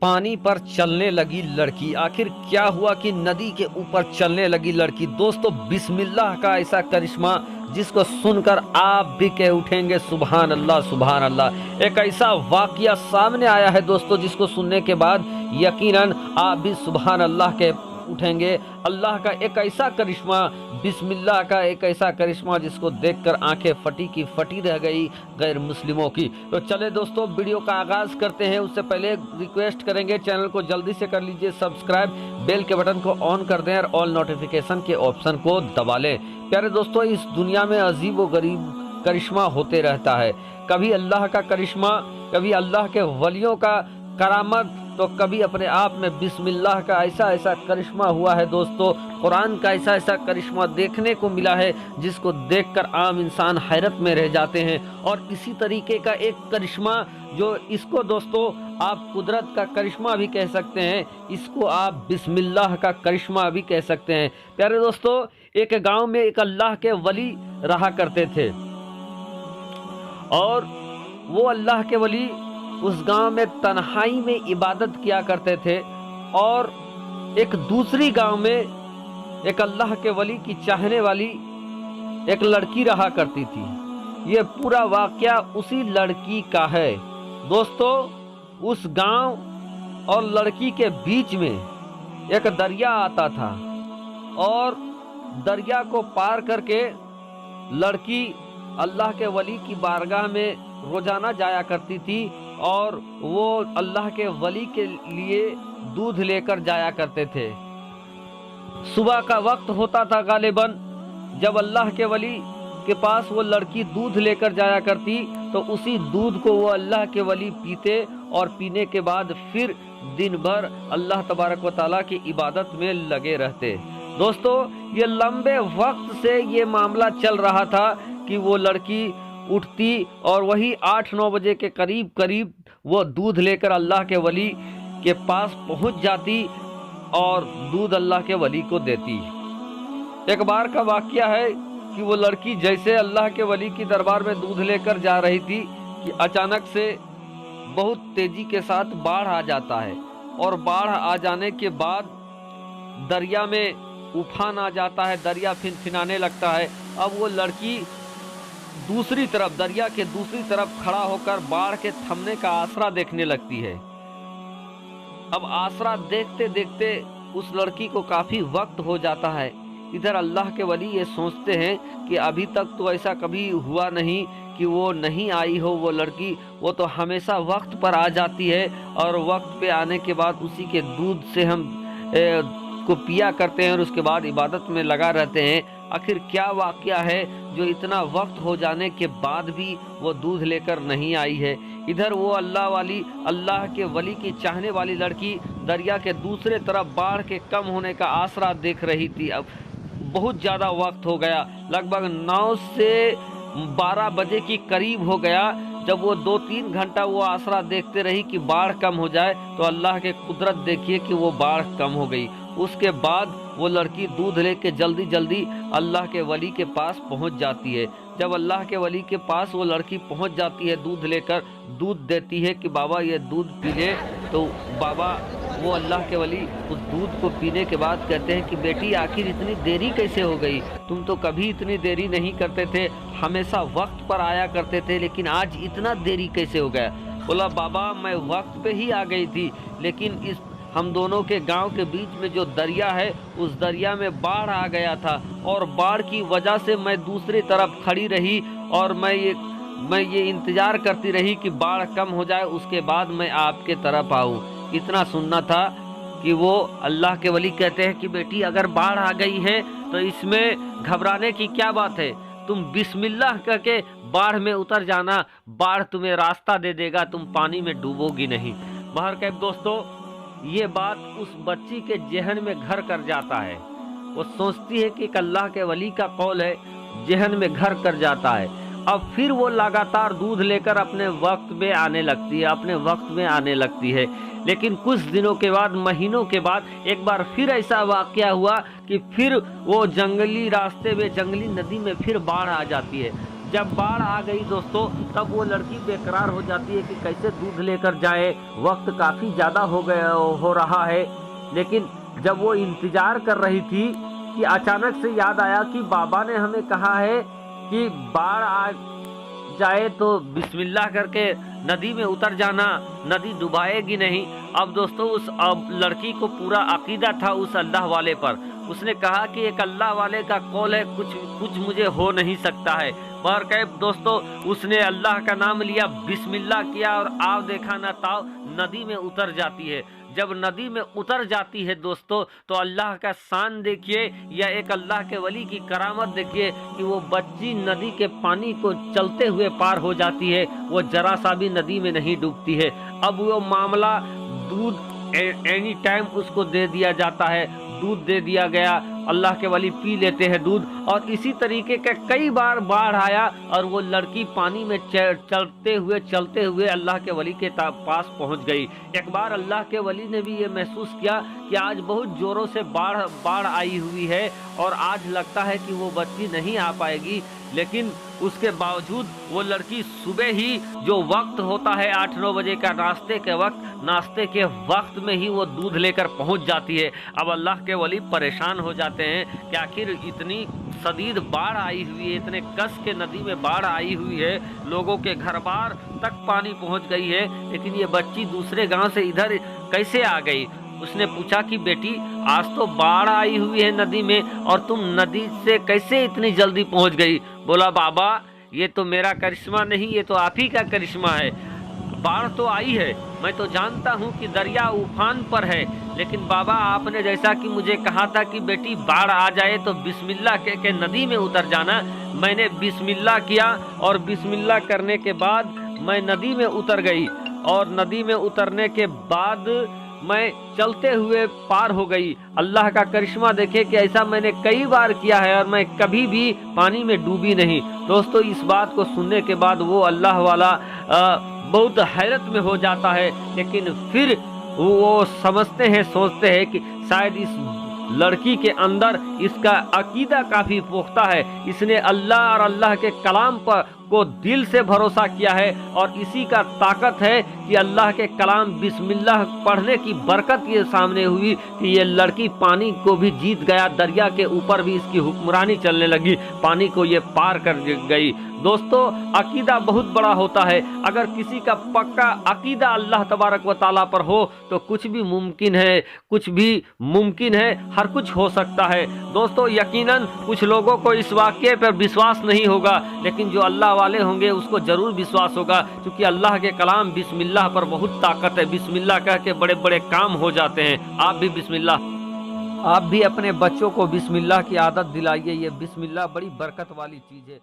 पानी पर चलने लगी लड़की। आखिर क्या हुआ कि नदी के ऊपर चलने लगी लड़की। दोस्तों, बिस्मिल्लाह का ऐसा करिश्मा जिसको सुनकर आप भी कह उठेंगे सुभान अल्लाह सुभान अल्लाह। एक ऐसा वाकया सामने आया है दोस्तों, जिसको सुनने के बाद यकीनन आप भी सुभान अल्लाह के उठेंगे। अल्लाह का एक ऐसा करिश्मा, बिस्मिल्लाह का एक ऐसा करिश्मा जिसको देखकर आंखें फटी की फटी रह गई गैर मुस्लिमों की। तो चले दोस्तों, वीडियो का आगाज करते हैं। उससे पहले रिक्वेस्ट करेंगे, चैनल को जल्दी से कर लीजिए सब्सक्राइब, बेल के बटन को ऑन कर दें और ऑल नोटिफिकेशन के ऑप्शन को दबा लें। प्यारे दोस्तों, इस दुनिया में अजीब व गरीब करिश्मा होते रहता है। कभी अल्लाह का करिश्मा, कभी अल्लाह के वलियों का करामत, तो कभी अपने आप में बिस्मिल्लाह का ऐसा ऐसा करिश्मा हुआ है दोस्तों। कुरान का ऐसा ऐसा करिश्मा देखने को मिला है जिसको देखकर आम इंसान हैरत में रह जाते हैं। और इसी तरीके का एक करिश्मा, जो इसको दोस्तों आप कुदरत का करिश्मा भी कह सकते हैं, इसको आप बिस्मिल्लाह का करिश्मा भी कह सकते हैं। प्यारे दोस्तों, एक गांव में एक अल्लाह के वली रहा करते थे और वो अल्लाह के वली उस गांव में तन्हाई में इबादत किया करते थे। और एक दूसरी गांव में एक अल्लाह के वली की चाहने वाली एक लड़की रहा करती थी। ये पूरा वाकया उसी लड़की का है दोस्तों। उस गांव और लड़की के बीच में एक दरिया आता था और दरिया को पार करके लड़की अल्लाह के वली की बारगाह में रोजाना जाया करती थी और वो अल्लाह के वली के लिए दूध लेकर जाया करते थे। सुबह का वक्त होता था गालिबन, जब अल्लाह के वली के पास वो लड़की दूध लेकर जाया करती तो उसी दूध को वो अल्लाह के वली पीते और पीने के बाद फिर दिन भर अल्लाह तबारक व तआला की इबादत में लगे रहते। दोस्तों, ये लंबे वक्त से ये मामला चल रहा था कि वो लड़की उठती और वही 8-9 बजे के करीब करीब वो दूध लेकर अल्लाह के वली के पास पहुंच जाती और दूध अल्लाह के वली को देती। एक बार का वाकया है कि वो लड़की जैसे अल्लाह के वली की दरबार में दूध लेकर जा रही थी कि अचानक से बहुत तेजी के साथ बाढ़ आ जाता है और बाढ़ आ जाने के बाद दरिया में उफान आ जाता है, दरिया फिनफिनाने लगता है। अब वो लड़की दूसरी तरफ, दरिया के दूसरी तरफ खड़ा होकर बाढ़ के थमने का आसरा देखने लगती है। अब आसरा देखते देखते उस लड़की को काफी वक्त हो जाता है। इधर अल्लाह के वली ये सोचते हैं कि अभी तक तो ऐसा कभी हुआ नहीं कि वो नहीं आई हो वो लड़की, वो तो हमेशा वक्त पर आ जाती है और वक्त पे आने के बाद उसी के दूध से हम को पिया करते हैं और उसके बाद इबादत में लगा रहते हैं। आखिर क्या वाकया है जो इतना वक्त हो जाने के बाद भी वो दूध लेकर नहीं आई है। इधर वो अल्लाह के वली की चाहने वाली लड़की दरिया के दूसरे तरफ बाढ़ के कम होने का आसरा देख रही थी। अब बहुत ज़्यादा वक्त हो गया, लगभग 9 से 12 बजे की करीब हो गया। जब वो 2-3 घंटा वो आसरा देखते रही कि बाढ़ कम हो जाए तो अल्लाह के कुदरत देखिए कि वो बाढ़ कम हो गई। उसके बाद वो लड़की दूध लेके जल्दी जल्दी अल्लाह के वली के पास पहुंच जाती है। जब अल्लाह के वली के पास वो लड़की पहुंच जाती है दूध लेकर, दूध देती है कि बाबा ये दूध पी ले, तो बाबा वो अल्लाह के वली उस दूध को पीने के बाद कहते हैं कि बेटी आखिर इतनी देरी कैसे हो गई, तुम तो कभी इतनी देरी नहीं करते थे, हमेशा वक्त पर आया करते थे, लेकिन आज इतना देरी कैसे हो गया। बोला बाबा मैं वक्त पे ही आ गई थी, लेकिन इस हम दोनों के गांव के बीच में जो दरिया है उस दरिया में बाढ़ आ गया था और बाढ़ की वजह से मैं दूसरी तरफ खड़ी रही और मैं ये इंतजार करती रही कि बाढ़ कम हो जाए, उसके बाद मैं आपके तरफ आऊं। इतना सुनना था कि वो अल्लाह के वली कहते हैं कि बेटी अगर बाढ़ आ गई है तो इसमें घबराने की क्या बात है, तुम बिस्मिल्लाह करके बाढ़ में उतर जाना, बाढ़ तुम्हें रास्ता दे देगा, तुम पानी में डूबोगी नहीं। बहरकैफ दोस्तों, ये बात उस बच्ची के जहन में घर कर जाता है। वो सोचती है कि एक अल्लाह के वली का कौल है, जहन में घर कर जाता है। अब फिर वो लगातार दूध लेकर अपने वक्त में आने लगती है, अपने वक्त में आने लगती है। लेकिन कुछ दिनों के बाद, महीनों के बाद एक बार फिर ऐसा वाकया हुआ कि फिर वो जंगली रास्ते में, जंगली नदी में फिर बाढ़ आ जाती है। जब बाढ़ आ गई दोस्तों, तब वो लड़की बेकरार हो जाती है कि कैसे दूध लेकर जाए, वक्त काफ़ी ज़्यादा हो रहा है। लेकिन जब वो इंतज़ार कर रही थी कि अचानक से याद आया कि बाबा ने हमें कहा है कि बाढ़ आ जाए तो बिस्मिल्लाह करके नदी में उतर जाना, नदी डुबाएगी नहीं। अब दोस्तों उस लड़की को पूरा अकीदा था उस अल्लाह वाले पर। उसने कहा कि एक अल्लाह वाले का कौल है, कुछ मुझे हो नहीं सकता है। बहरकैफ दोस्तों उसने अल्लाह का नाम लिया, बिस्मिल्लाह किया और आव देखा ना ताव नदी में उतर जाती है। जब नदी में उतर जाती है दोस्तों, तो अल्लाह का शान देखिए, या एक अल्लाह के वली की करामत देखिए कि वो बच्ची नदी के पानी को चलते हुए पार हो जाती है, वो जरा सा भी नदी में नहीं डूबती है। अब वो मामला दूध एनी टाइम उसको दे दिया जाता है, दूध दे दिया गया, अल्लाह के वली पी लेते हैं दूध। और इसी तरीके का कई बार बाढ़ आया और वो लड़की पानी में चलते हुए अल्लाह के वली के पास पहुंच गई। एक बार अल्लाह के वली ने भी ये महसूस किया कि आज बहुत जोरों से बाढ़ आई हुई है और आज लगता है कि वो बच्ची नहीं आ पाएगी। लेकिन उसके बावजूद वो लड़की सुबह ही जो वक्त होता है 8-9 बजे का नाश्ते के वक्त में ही वो दूध लेकर पहुंच जाती है। अब अल्लाह के वली परेशान हो जाते हैं कि आखिर इतनी शदीद बाढ़ आई हुई है, इतने कस के नदी में बाढ़ आई हुई है, लोगों के घर बार तक पानी पहुंच गई है, लेकिन ये बच्ची दूसरे गांव से इधर कैसे आ गई। उसने पूछा कि बेटी आज तो बाढ़ आई हुई है नदी में और तुम नदी से कैसे इतनी जल्दी पहुंच गई। बोला बाबा ये तो मेरा करिश्मा नहीं, ये तो आप ही का करिश्मा है। बाढ़ तो आई है, मैं तो जानता हूँ कि दरिया उफान पर है, लेकिन बाबा आपने जैसा कि मुझे कहा था कि बेटी बाढ़ आ जाए तो बिस्मिल्लाह के नदी में उतर जाना, मैंने बिस्मिल्लाह किया और बिस्मिल्लाह करने के बाद मैं नदी में उतर गई और नदी में उतरने के बाद मैं चलते हुए पार हो गई। अल्लाह का करिश्मा देखे कि ऐसा मैंने कई बार किया है और मैं कभी भी पानी में डूबी नहीं। दोस्तों इस बात को सुनने के बाद वो अल्लाह वाला बहुत हैरत में हो जाता है, लेकिन फिर वो सोचते हैं कि शायद इस लड़की के अंदर इसका अकीदा काफी पुख्ता है, इसने अल्लाह और अल्लाह के कलाम पर को दिल से भरोसा किया है और इसी का ताकत है कि अल्लाह के कलाम बिस्मिल्लाह पढ़ने की बरकत ये सामने हुई कि ये लड़की पानी को भी जीत गया, दरिया के ऊपर भी इसकी हुक्मरानी चलने लगी, पानी को ये पार कर गई। दोस्तों अकीदा बहुत बड़ा होता है, अगर किसी का पक्का अकीदा अल्लाह तबारक व ताला पर हो तो कुछ भी मुमकिन है, हर कुछ हो सकता है। दोस्तों यकीनन कुछ लोगों को इस वाक़ये पर विश्वास नहीं होगा, लेकिन जो अल्लाह वाले होंगे उसको जरूर विश्वास होगा, क्योंकि अल्लाह के कलाम बिस्मिल्लाह पर बहुत ताकत है। बिस्मिल्लाह कह के बड़े बड़े काम हो जाते हैं। आप भी अपने बच्चों को बिस्मिल्लाह की आदत दिलाइए, ये बिस्मिल्लाह बड़ी बरकत वाली चीज़ है।